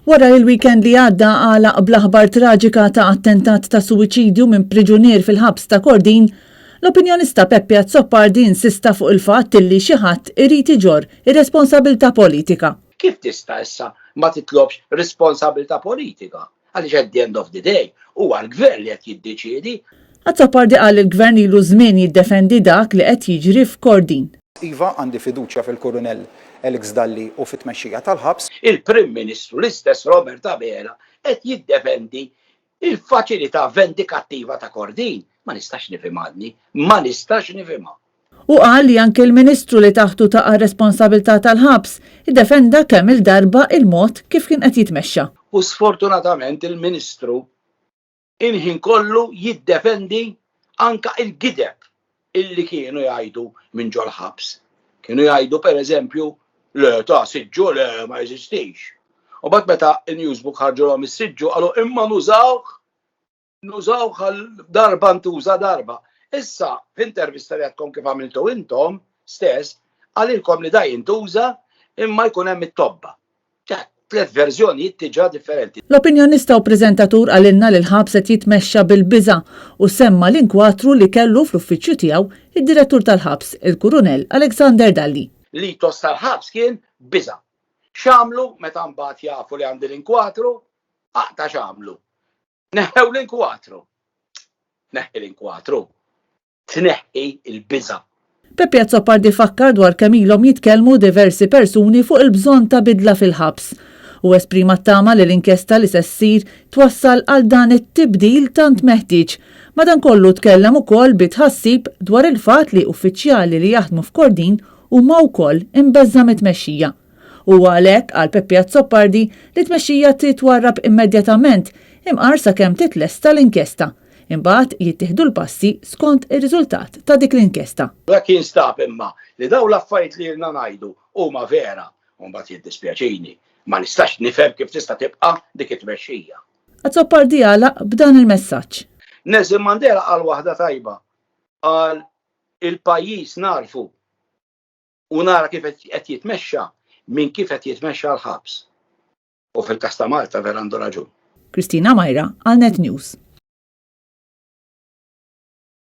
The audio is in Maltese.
Wara il-weekend li għadda għala bl-aħbar traġika ta' attentat ta' suwiċidju minn priġunier fil-ħabs ta' Kordin, l-opinjonista Peppe Azzoppardi insista fuq il-fatt li xi ħadd irid iġorr ir-responsabbiltà politika. Kif tista' issa ma titlobx responsabilità politika? Għaliex at the end of the day huwa l-gvern li qed jiddeċiedi. Azzoppardi qal il-gvern ilu żmien jiddefendi dak li qed jiġri f'Kordin. Iva għandi fiduċja fil-Kurunell Elix Dalli u fit-tmexxija tal-ħabs. Il-Prim Ministru l-istess Robert Abela qed jiddefendi il-faċilità vendikattiva ta' Kordin. Ma nistax nifhimha, ma nistax nifhimha. U qal li anke l-Ministru li taħtu taqa' responsabilità tal-ħabs iddefenda kemm il-darba il-mod kif kien qed jitmexxa. U sfortunatament il-Ministru inħin kollu jiddefendi anka il-gideb illi kienu jgħidu minn ġol ħabs. Kienu jgħidu pereżempju le ta' siġġu le ma jeżistix. U bad meta il-Newsbook ħarġulhom is-siġġu qalu imma nużawh għal darba ntuża darba. Issa f'intervista li għadkom kif għamiltu intom stess għalilkom li da jintuża imma jkun hemm it-tobba. Tliet verżjonijiet diġà differenti. L-opinjonista u preżentatur għalilna li l-ħabs qed jitmexxa bil-biża' u semma l-inkwatru li kellu fl-uffiċċju tiegħu id-direttur tal-ħabs, il-Kurunell Alexander Dalli. L-itos tal-ħabs kien biża'. X'għamlu meta mbagħad jafu li għandi l-inkwatru? Aqta x'għamlu. Neħew l-inkwatru. Neħħi l-inkwatru. Tneħħi l-biża'. Peppe Azzoppardi fakkar dwar kemm ilhom jitkellmu diversi persuni fuq il-bżonn ta' bidla fil-ħabs u esprima t-tama li l-inkjesta li se ssir twassal għal dan it-tibdil tant meħtieġ. Madankollu tkellem ukoll bitħassib dwar il-fatt li uffiċjali li jaħdmu f'Kordin huma wkoll imbeżża mit-tmexxija. U għalhekk għal Peppe Azzoppardi li tmexxija trid twarrab immedjatament imqar sakemm titlesta l-inkjesta. Imbagħad jittieħdu l-passi skont ir-riżultat ta' dik l-inkjesta. Dak jinstab imma li daw l-affarijiet li jirna ngħidu huma vera u mbagħad jiddispjaċini. Ma nistax nifhem kif tista' tibqa' dik it-tmexxija. Azzoppardi għalaq b'dan il-messaġġ. Nelson Mandela qal waħda tajba. Qal il-pajjiż narfu u nara kif qed jitmexxa minn kif qed jitmexxa l-ħabs. U fil-każ ta' Malta vera għandu raġun. Kristina Majra għal Net News.